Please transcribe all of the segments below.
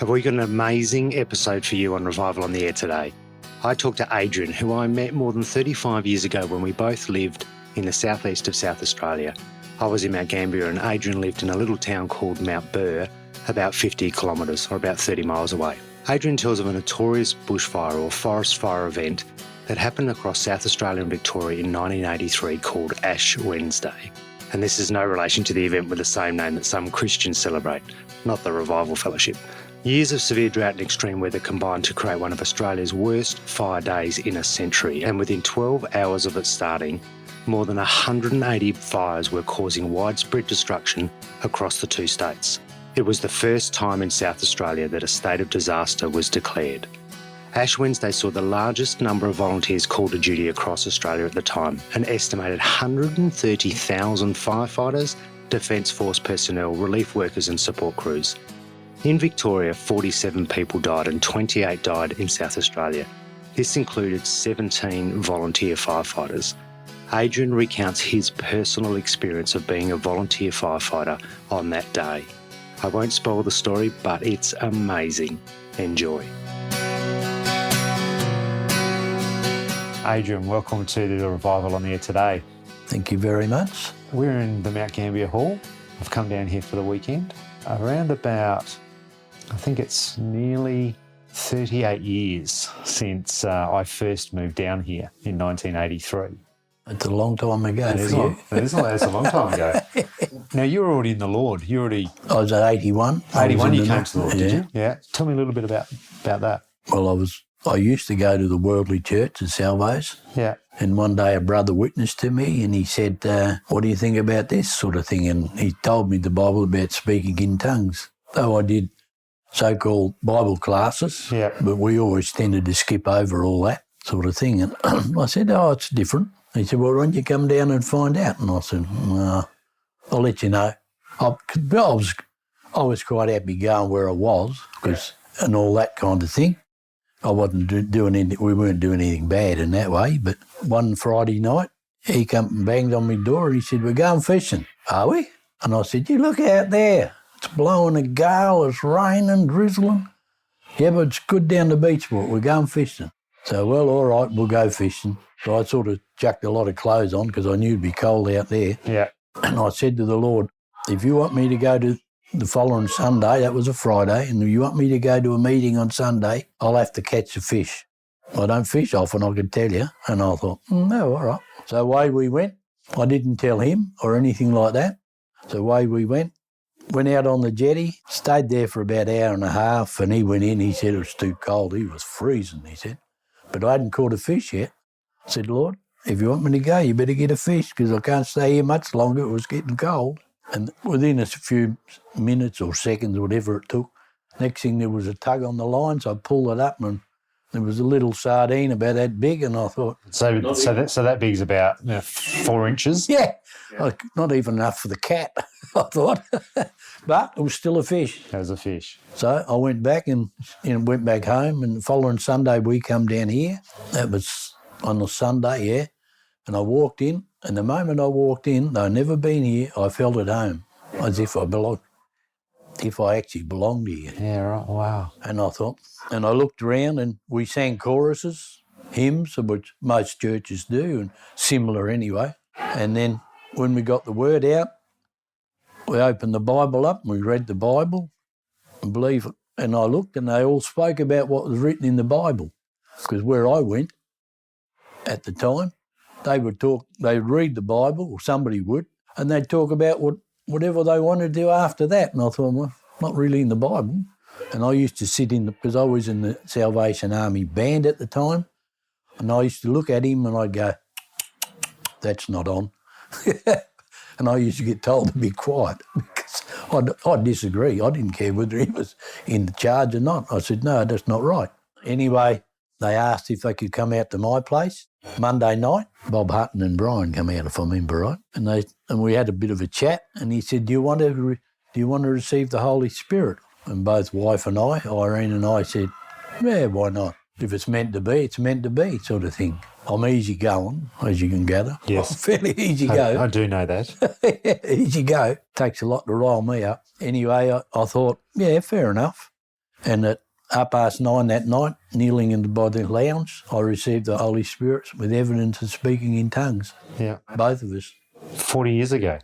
Have we got an amazing episode for you on Revival on the Air today? I talked to Adrian, who I met more than 35 years ago when we both lived in the southeast of South Australia. I was in Mount Gambier and Adrian lived in a little town called Mount Burr, about 50 kilometres or about 30 miles away. Adrian tells of a notorious bushfire or forest fire event that happened across South Australia and Victoria in 1983 called Ash Wednesday. And this is no relation to the event with the same name that some Christians celebrate, not the Revival Fellowship. Years of severe drought and extreme weather combined to create one of Australia's worst fire days in a century, and within 12 hours of it starting, more than 180 fires were causing widespread destruction across the two states. It was the first time in South Australia that a state of disaster was declared. Ash Wednesday saw the largest number of volunteers called to duty across Australia at the time, an estimated 130,000 firefighters, Defence Force personnel, relief workers and support crews. In Victoria, 47 people died and 28 died in South Australia. This included 17 volunteer firefighters. Adrian recounts his personal experience of being a volunteer firefighter on that day. I won't spoil the story, but it's amazing. Enjoy. Adrian, welcome to the Revival on the Air today. Thank you very much. We're in the Mount Gambier Hall. I've come down here for the weekend. Around about, I think it's nearly 38 years since I first moved down here in 1983. It's a long time ago for you. It's a long time ago. Now, you were already in the Lord. I was at 81. 81 you came to the Lord, yeah. Did you? Yeah. Tell me a little bit about that. Well, I used to go to the Worldly Church at Salvos. Yeah. And one day a brother witnessed to me and he said, what do you think about this sort of thing? And he told me the Bible about speaking in tongues. So I did so-called Bible classes, but we always tended to skip over all that sort of thing. And I said, it's different. He said, well, why don't you come down and find out? And I said, I'll let you know. I was quite happy going where I was and all that kind of thing. I wasn't doing anything, we weren't doing anything bad in that way, but one Friday night, he come and banged on my door and he said, we're going fishing. Are we? And I said, you look out there. It's blowing a gale, it's raining, drizzling. Yeah, but it's good down the beach, but we're going fishing. So, well, all right, we'll go fishing. So I sort of chucked a lot of clothes on because I knew it'd be cold out there. Yeah. And I said to the Lord, if you want me to go to the following Sunday, that was a Friday, and if you want me to go to a meeting on Sunday, I'll have to catch a fish. I don't fish often, I can tell you. And I thought, no, all right. So away we went. I didn't tell him or anything like that. So away we went out on the jetty, stayed there for about an hour and a half, and he went in, he said it was too cold. He was freezing, he said. But I hadn't caught a fish yet. I said, Lord, if you want me to go, you better get a fish because I can't stay here much longer. It was getting cold. And within a few minutes or seconds, whatever it took, next thing there was a tug on the line, so I pulled it up and there was a little sardine about that big, and I thought... So that big's about 4 inches? Yeah. Not even enough for the cat, I thought. But it was still a fish. It was a fish. So I went back and went back home, and the following Sunday we come down here. That was on a Sunday, yeah. And I walked in, and the moment I walked in, though I'd never been here, I felt at home, as if I actually belonged here. Yeah, right, wow. And I thought, and I looked around and we sang choruses, hymns, which most churches do, and similar anyway. And then when we got the word out, we opened the Bible up and we read the Bible, and I looked and they all spoke about what was written in the Bible. Because where I went at the time, they'd read the Bible, or somebody would, and they'd talk about whatever they wanted to do after that. And I thought, well, not really in the Bible. And I used to sit because I was in the Salvation Army band at the time, and I used to look at him and I'd go, that's not on. And I used to get told to be quiet because I'd disagree. I didn't care whether he was in charge or not. I said, no, that's not right. Anyway, they asked if they could come out to my place Monday night. Bob Hutton and Brian come out, if I remember right, and we had a bit of a chat. And he said, "Do you want to receive the Holy Spirit?" And both wife and I, Irene and I, said, "Yeah, why not? If it's meant to be, it's meant to be," sort of thing. I'm easy going, as you can gather. Yes, I'm fairly easy go. I do know that. Easy go. Takes a lot to rile me up. Anyway, I thought, yeah, fair enough. And at 9:30 that night, kneeling by the lounge, I received the Holy Spirit with evidence of speaking in tongues. Yeah. Both of us. 40 years ago.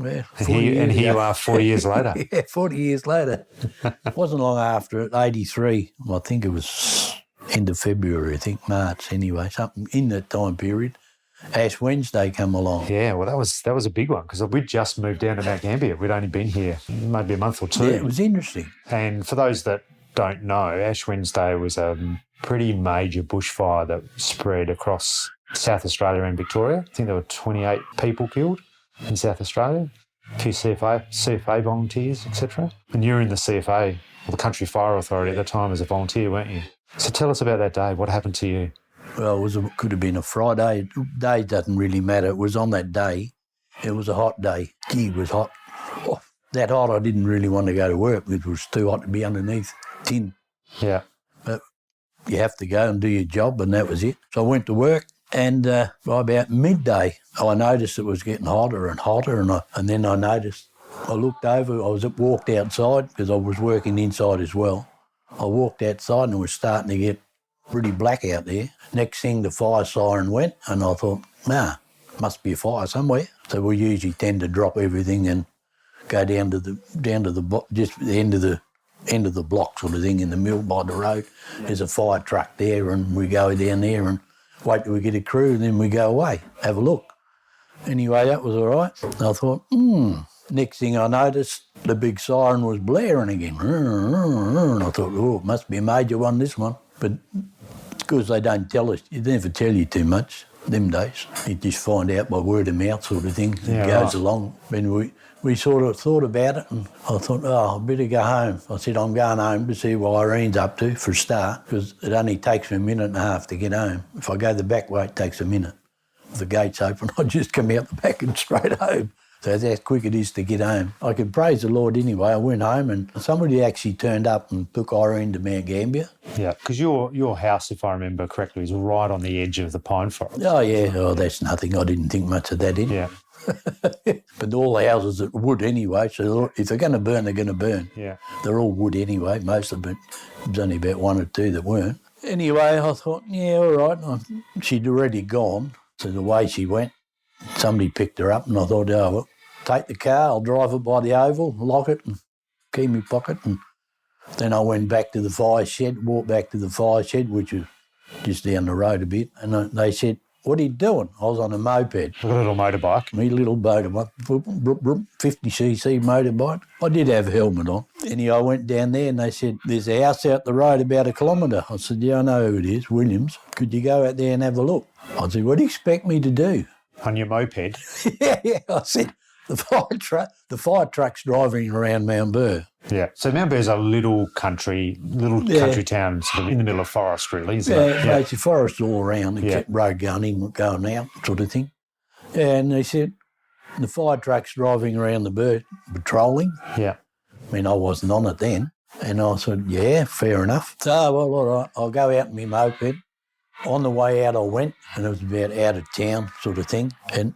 Yeah, And here you are 40 years later. Yeah, 40 years later. It wasn't long after it, 83. I think it was end of February, I think, March anyway, something in that time period. Ash Wednesday come along. Yeah, well, that was a big one because we'd just moved down to Mount Gambier. We'd only been here maybe a month or two. Yeah, it was interesting. And for those that don't know, Ash Wednesday was a pretty major bushfire that spread across South Australia and Victoria. I think there were 28 people killed in South Australia, a few CFA volunteers, etc. And you were in the CFA, or the Country Fire Authority at the time as a volunteer, weren't you? So tell us about that day. What happened to you? Well, it could have been a Friday. Day doesn't really matter. It was on that day. It was a hot day. Gee, it was hot. Oh, that hot I didn't really want to go to work. It was too hot to be underneath tin. Yeah. But you have to go and do your job, and that was it. So I went to work, and by about midday, I noticed it was getting hotter and hotter, and then I noticed, I looked over, walked outside, because I was working inside as well. I walked outside and it was starting to get pretty black out there. Next thing, the fire siren went, and I thought, must be a fire somewhere. So we usually tend to drop everything and go down to the end of the block sort of thing in the middle by the road. There's a fire truck there, and we go down there and wait till we get a crew, and then we go away, have a look. Anyway, that was all right. I thought, Next thing I noticed, the big siren was blaring again. And I thought, it must be a major one, this one. But because they don't tell us, they never tell you too much them days. You just find out by word of mouth sort of thing. It goes along. And we sort of thought about it, and I thought, I better go home. I said, I'm going home to see what Irene's up to for a start, because it only takes me a minute and a half to get home. If I go the back way, it takes a minute. If the gate's open, I just come out the back and straight home. So that's how quick it is to get home. I could praise the Lord anyway. I went home and somebody actually turned up and took Irene to Mount Gambier. Yeah, because your house, if I remember correctly, is right on the edge of the pine forest. Oh, yeah. Oh, that's nothing. I didn't think much of that in. Yeah. But all the houses are wood anyway, so if they're going to burn, they're going to burn. Yeah. They're all wood anyway, most of them. There's only about one or two that weren't. Anyway, I thought, yeah, all right. She'd already gone, so the way she went, somebody picked her up, and I thought, well, take the car, I'll drive it by the oval, lock it, and keep my pocket. And then I went back to the fire shed, walked back to the fire shed, which was just down the road a bit, and they said, what are you doing? I was on a moped. A little motorbike. Me little motorbike, 50cc motorbike. I did have a helmet on. Anyway, I went down there and they said, there's a house out the road about 1 kilometre. I said, yeah, I know who it is, Williams. Could you go out there and have a look? I said, what do you expect me to do? On your moped? yeah, I said, the fire truck's driving around Mount Burr. Yeah. So Mount Burr's a little country town sort of in the middle of forest, really, isn't it? Yeah, it's forest all around. It kept road going in, going out, sort of thing. Yeah, and they said, the fire truck's driving around the Burr, patrolling. Yeah. I mean, I wasn't on it then. And I said, yeah, fair enough. So, well, all right, I'll go out in my moped. On the way out I went, and it was about out of town sort of thing. And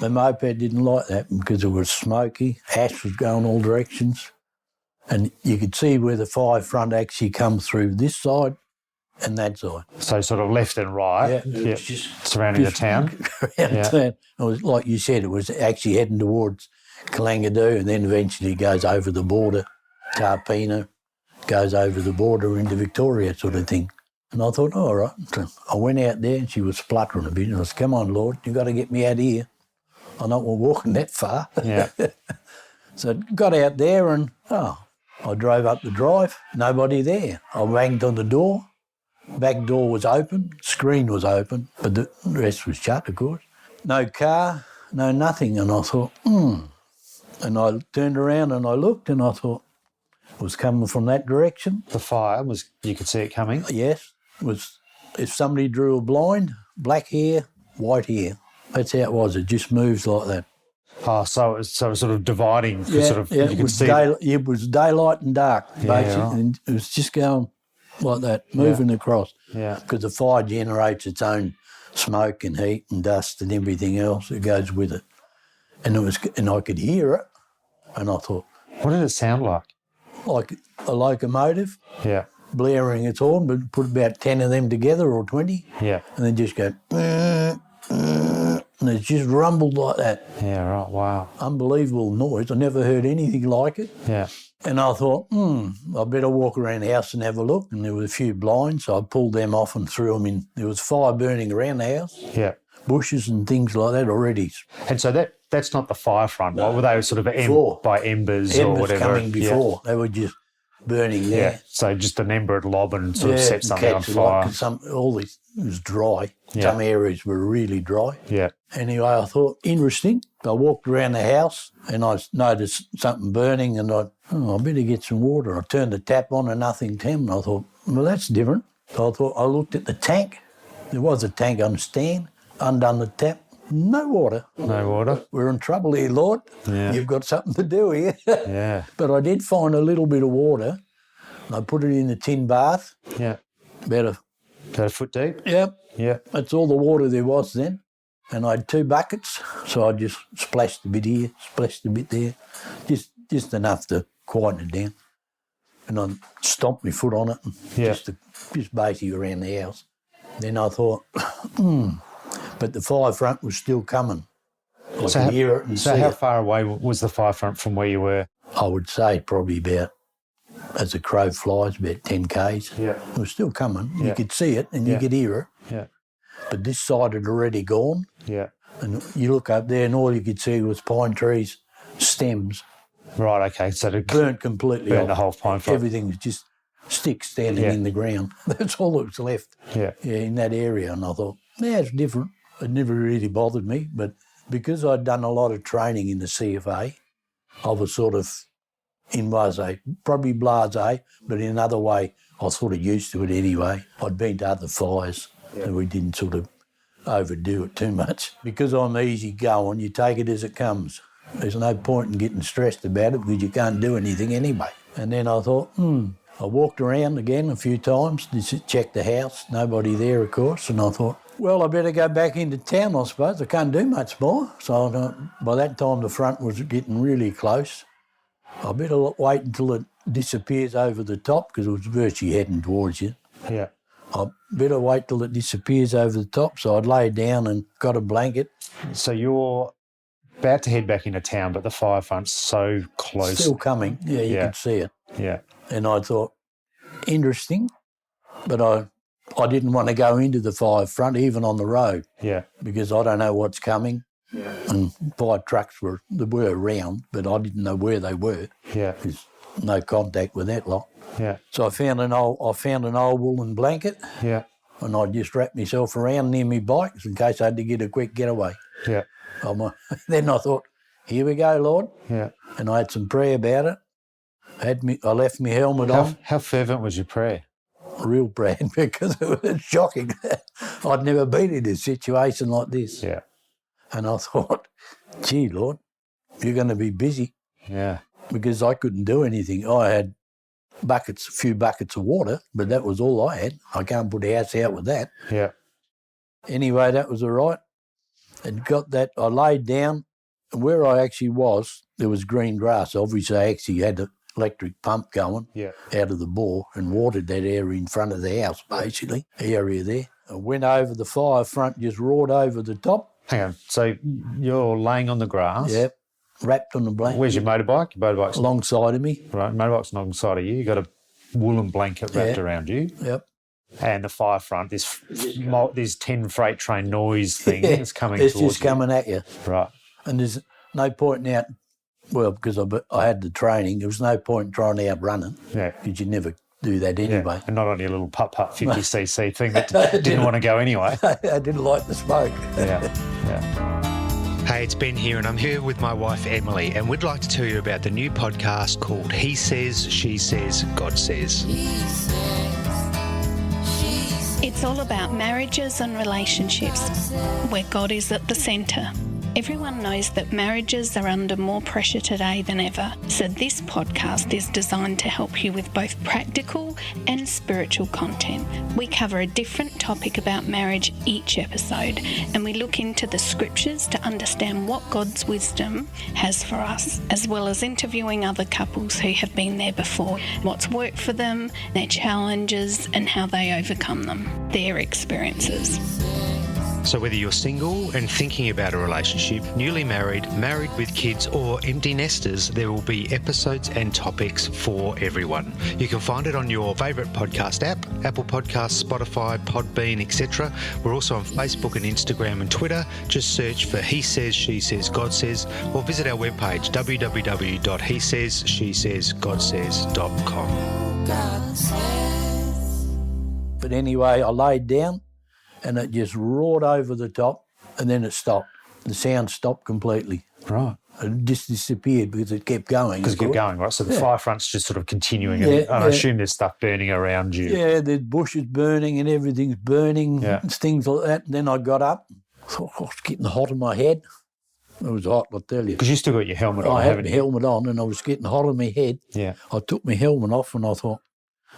the moped didn't like that because it was smoky, ash was going all directions, and you could see where the fire front actually comes through this side and that side. So sort of left and right, just surrounding the town. Around town. It was, like you said, it was actually heading towards Kalangadoo, and then eventually goes over the border, Tarpina, goes over the border into Victoria sort of thing. And I thought, all right. So I went out there and she was spluttering a bit, and I said, come on, Lord, you've got to get me out of here. I'm not walking that far. Yeah. So got out there and, I drove up the drive, nobody there. I banged on the door, back door was open, screen was open, but the rest was shut, of course. No car, no nothing. And I thought, And I turned around and I looked and I thought, it was coming from that direction. The fire you could see it coming? Yes. It was, if somebody drew a blind, black hair, white hair. That's how it was. It just moves like that. Oh, so it was sort of dividing. Yeah, you could see it was daylight and dark, basically. Right. And it was just going like that, moving across. Yeah. Because the fire generates its own smoke and heat and dust and everything else that goes with it. And I could hear it, and I thought, what did it sound like? like a locomotive, Yeah. blaring its horn, but put about 10 of them together or 20, Yeah. and then just go, and it just rumbled like that. Yeah, right. Wow. Unbelievable noise. I never heard anything like it. Yeah. And I thought, I better walk around the house and have a look. And there were a few blinds, so I pulled them off and threw them in. There was fire burning around the house, Yeah. bushes and things like that already. And so that's not the fire front. What were they sort of by embers or Embers whatever? coming before. They were just burning there. Yeah. So just an ember would lob and sort of set something on fire. It was dry. Yeah. Some areas were really dry. Yeah. Anyway, I thought, interesting. I walked around the house and I noticed something burning and I better get some water. I turned the tap on and nothing came. I thought, well, that's different. So I looked at the tank. There was a tank on the stand, undone the tap. No water. No water. We're in trouble here, Lord. Yeah. You've got something to do here. Yeah. But I did find a little bit of water. I put it in the tin bath. Yeah. About a foot deep? Yep. Yeah. That's all the water there was then. And I had 2 buckets, so I just splashed a bit here, splashed a bit there, just enough to quieten it down. And I stomped my foot on it, and just basically around the house. Then I thought, but the fire front was still coming. I could hear it and see how it. far away was the fire front from where you were? I would say probably about, as the crow flies, about 10 k's. Yeah. It was still coming. Yeah. You could see it and you could hear it. Yeah. But this side had already gone. Yeah. And you look up there and all you could see was pine trees, stems. Right, okay. So it burnt completely burnt off. the whole pine front. Everything was just sticks standing in the ground. That's all that was left in that area. And I thought, it's different. It never really bothered me. But because I'd done a lot of training in the CFA, I was sort of, probably blasé, but in another way, I was sort of used to it anyway. I'd been to other fires and we didn't sort of overdo it too much. Because I'm easy going, you take it as it comes. There's no point in getting stressed about it because you can't do anything anyway. And then I thought, I walked around again a few times, just checked the house, nobody there, of course, and I thought, well, I better go back into town, I suppose. I can't do much more. So I thought, by that time the front was getting really close. I better wait until it disappears over the top because it was virtually heading towards you. Yeah. I better wait till it disappears over the top. So I'd lay down and got a blanket. So you're about to head back into town, but the fire front's so close. Still coming. Yeah, you could see it. Yeah. And I thought, interesting, but I didn't want to go into the fire front, even on the road. Yeah. Because I don't know what's coming. Yeah. And fire trucks were around, but I didn't know where they were. Yeah. There's no contact with that lot. Yeah. So I found an old woolen blanket. Yeah. And I just wrapped myself around near my bikes in case I had to get a quick getaway. Yeah. Then I thought, here we go, Lord. Yeah. And I had some prayer about it. I left my helmet on. How fervent was your prayer? Real prayer, because it was shocking. I'd never been in a situation like this. Yeah. And I thought, gee, Lord, you're going to be busy. Yeah. Because I couldn't do anything. I had a few buckets of water, but that was all I had. I can't put the house out with that. Yeah. Anyway, that was all right. And got that. I laid down, and where I actually was, there was green grass. Obviously, I actually had an electric pump going out of the bore and watered that area in front of the house, basically, area there. I went over the fire front, just roared over the top. Hang on. So you're laying on the grass? Yep. Wrapped on the blanket. Where's your motorbike? Your motorbike's alongside of me. Right, motorbike's alongside of you. You got a woolen blanket wrapped around you. Yep. And the fire front, this 10 freight train noise thing is coming towards you. It's just coming at you. Right. And there's no point in because I had the training, there was no point in trying to outrun it. Yeah. Because you never do that anyway. Yeah. And not on your little putt-putt 50cc thing that didn't want to go anyway. I didn't like the smoke. Yeah. Hey, it's Ben here, and I'm here with my wife Emily, and we'd like to tell you about the new podcast called He Says, She Says, God Says. It's all about marriages and relationships, where God is at the centre. Everyone knows that marriages are under more pressure today than ever, so this podcast is designed to help you with both practical and spiritual content. We cover a different topic about marriage each episode, and we look into the scriptures to understand what God's wisdom has for us, as well as interviewing other couples who have been there before, what's worked for them, their challenges, and how they overcome them, their experiences. So whether you're single and thinking about a relationship, newly married, married with kids, or empty nesters, there will be episodes and topics for everyone. You can find it on your favourite podcast app, Apple Podcasts, Spotify, Podbean, etc. We're also on Facebook and Instagram and Twitter. Just search for He Says, She Says, God Says, or visit our webpage, www.hesaysshesaysgodsays.com. But anyway, I laid down and it just roared over the top and then it stopped. The sound stopped completely. Right. It just disappeared because it kept going. Because it kept going, right? So the fire front's just sort of continuing. Yeah, And I assume there's stuff burning around you. Yeah, there's bushes burning and everything's burning, and things like that. And then I got up, thought, oh, it's getting hot in my head. It was hot, I'll tell you. Because you still got your helmet on, I had haven't my you? helmet on and I was getting hot in my head. Yeah. I took my helmet off and I thought,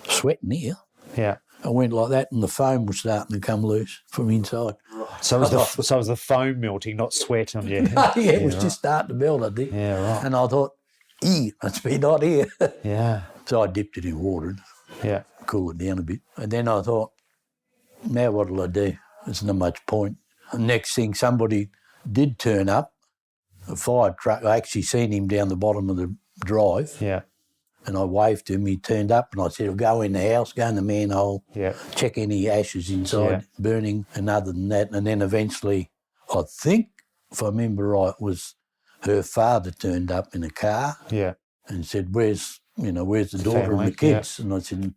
sweating here. Yeah. I went like that and the foam was starting to come loose from inside. So it was the foam melting, not sweat on your head? Yeah, it was just starting to melt, I think. Yeah, right. And I thought, it's been hot here. Yeah. So I dipped it in water and Yeah. cool it down a bit. And then I thought, now what'll I do? There's not much point. And next thing, somebody did turn up, a fire truck. I actually seen him down the bottom of the drive. Yeah. And I waved to him. He turned up and I said, go in the house, go in the manhole, check any ashes inside burning, and other than that. And then eventually, I think, if I remember right, was her father turned up in a car and said, where's the daughter family, and the kids? And I said,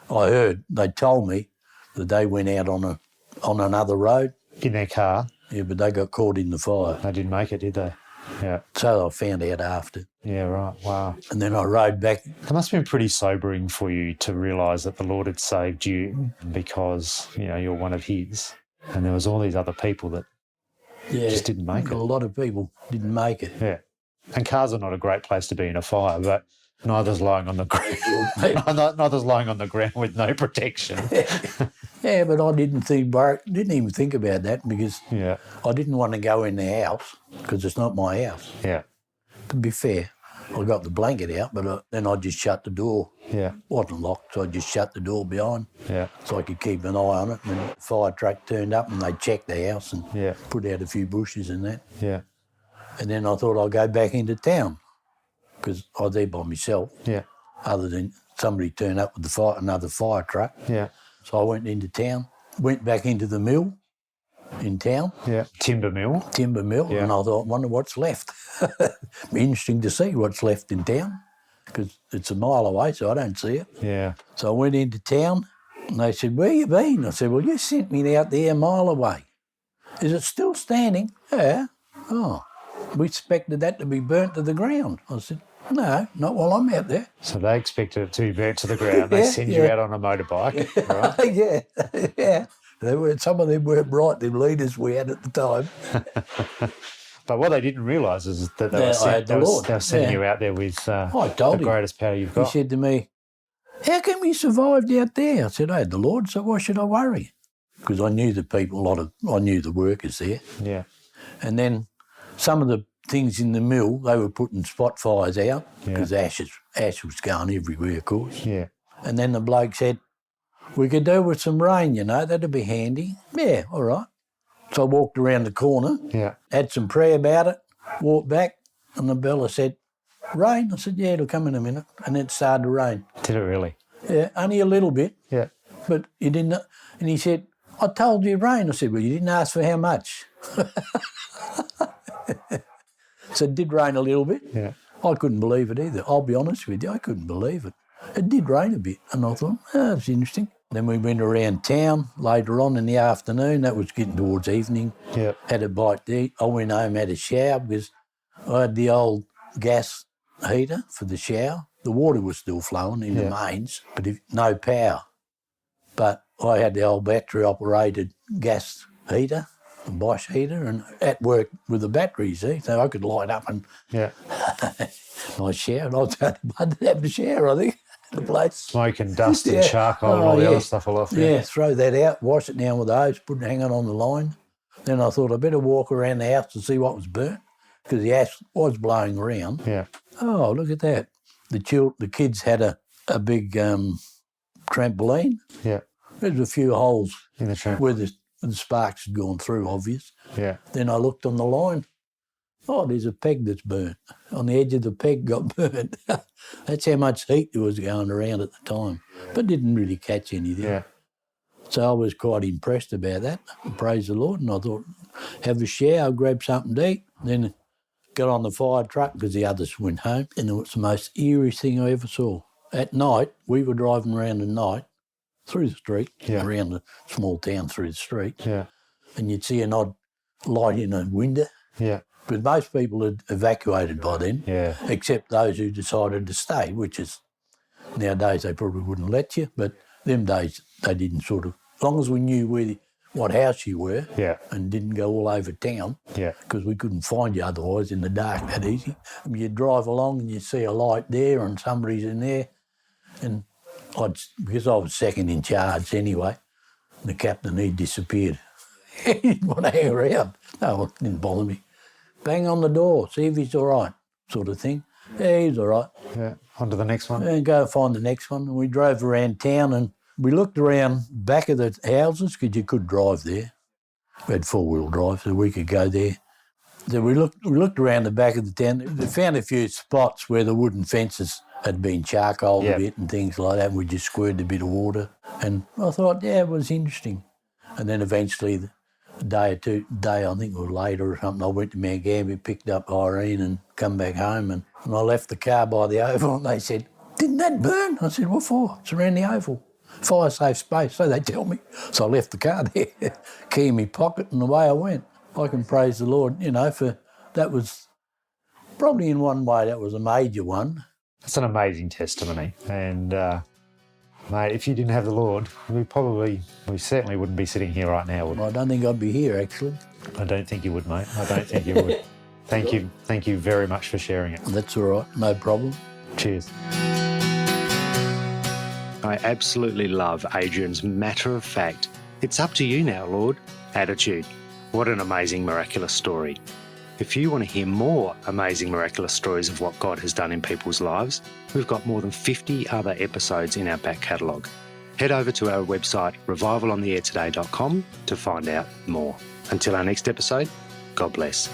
I heard, they told me that they went out on another road. In their car? Yeah, but they got caught in the fire. They didn't make it, did they? Yeah. So I found out after. Yeah, right. Wow. And then I rode back. It must have been pretty sobering for you to realise that the Lord had saved you because, you're one of his. And there was all these other people that just didn't make it. A lot of people didn't make it. Yeah. And cars are not a great place to be in a fire, but neither's lying on the ground. Neither's lying on the ground with no protection. Yeah, but I didn't even think about that because I didn't want to go in the house because it's not my house. Yeah. To be fair, I got the blanket out, but then I just shut the door. Yeah. It wasn't locked, so I just shut the door behind so I could keep an eye on it. And the fire truck turned up and they checked the house and put out a few bushes and that. Yeah. And then I thought I'd go back into town because I was there by myself. Yeah. Other than somebody turned up with another fire truck. Yeah. So I went into town, went back into the mill in town. Yeah. Timber mill. And I thought, wonder what's left. Be interesting to see what's left in town because it's a mile away, so I don't see it. Yeah. So I went into town and they said, where you been? I said, well, you sent me out there a mile away. Is it still standing? Yeah. Oh, we expected that to be burnt to the ground. I said, no, not while I'm out there. So they expected it to be burnt to the ground. They send you out on a motorbike, right? Yeah. Some of them weren't right, them leaders we had at the time. But what they didn't realise is that they were sending you out there with the greatest power you've got. He said to me, how come you survived out there? I said, I had the Lord, so why should I worry? Because I knew the people, I knew the workers there. Yeah. And then some of the things in the mill, they were putting spot fires out because ash was going everywhere, of course. Yeah. And then the bloke said, we could do with some rain, that'd be handy. Yeah, all right. So I walked around the corner, had some prayer about it, walked back, and the fella said, rain? I said, yeah, it'll come in a minute. And it started to rain. Did it really? Yeah, only a little bit. Yeah. But he didn't, and he said, I told you rain. I said, well, you didn't ask for how much. So it did rain a little bit. Yeah. I couldn't believe it either. I'll be honest with you, I couldn't believe it. It did rain a bit, and I thought, that's interesting. Then we went around town later on in the afternoon. That was getting towards evening. Yeah. Had a bite to eat. I went home, had a shower because I had the old gas heater for the shower. The water was still flowing in the mains, but no power. But I had the old battery-operated gas heater Bosch heater and at work with the battery, see, so I could light up and nice shower. And I was only one to have the shower, I think, the place. Smoke and dust and charcoal and all the other stuff will off. Yeah, throw that out, wash it down with the hose, put it hanging on the line. Then I thought I'd better walk around the house to see what was burnt because the ash was blowing around. Yeah. Oh, look at that. The kids had a big trampoline. Yeah. There's a few holes In the tramp. where the sparks had gone through, obvious. Yeah. Then I looked on the line. Oh, there's a peg that's burnt. On the edge of the peg got burnt. That's how much heat there was going around at the time. But didn't really catch anything. Yeah. So I was quite impressed about that. Praise the Lord. And I thought, have a shower, grab something to eat, then got on the fire truck because the others went home. And it was the most eerie thing I ever saw. At night, we were driving around at night through the street, around the small town through the street. Yeah. And you'd see an odd light in a window. Yeah. But most people had evacuated by then, except those who decided to stay, which is nowadays they probably wouldn't let you, but them days they didn't sort of, as long as we knew what house you were and didn't go all over town, because we couldn't find you otherwise in the dark that easy. You'd drive along and you'd see a light there and somebody's in there, and because I was second in charge anyway, the captain, he disappeared. He didn't want to hang around. No, it didn't bother me. Bang on the door, see if he's all right, sort of thing. Yeah, he's all right. Yeah, on to the next one. And go find the next one. And we drove around town and we looked around back of the houses because you could drive there. We had four-wheel drive, so we could go there. So we looked around the back of the town. We found a few spots where the wooden fences had been charcoaled a bit and things like that, and we just squirted a bit of water. And I thought, it was interesting. And then eventually, a day, I think it was later or something, I went to Mount Gambier, picked up Irene and come back home, and I left the car by the oval and they said, "Didn't that burn?" I said, "What for?" "It's around the oval. Fire safe space," so they tell me. So I left the car there, key in my pocket, and away I went. I can praise the Lord, for that was probably in one way that was a major one. It's an amazing testimony, and mate, if you didn't have the Lord, we certainly wouldn't be sitting here right now, would we? I don't think I'd be here, actually. I don't think you would, mate. I don't think you would. Thank you very much for sharing it. That's all right, no problem. Cheers. I absolutely love Adrian's matter of fact, "It's up to you now, Lord," attitude. What an amazing, miraculous story. If you want to hear more amazing, miraculous stories of what God has done in people's lives, we've got more than 50 other episodes in our back catalogue. Head over to our website, revivalontheairtoday.com, to find out more. Until our next episode, God bless.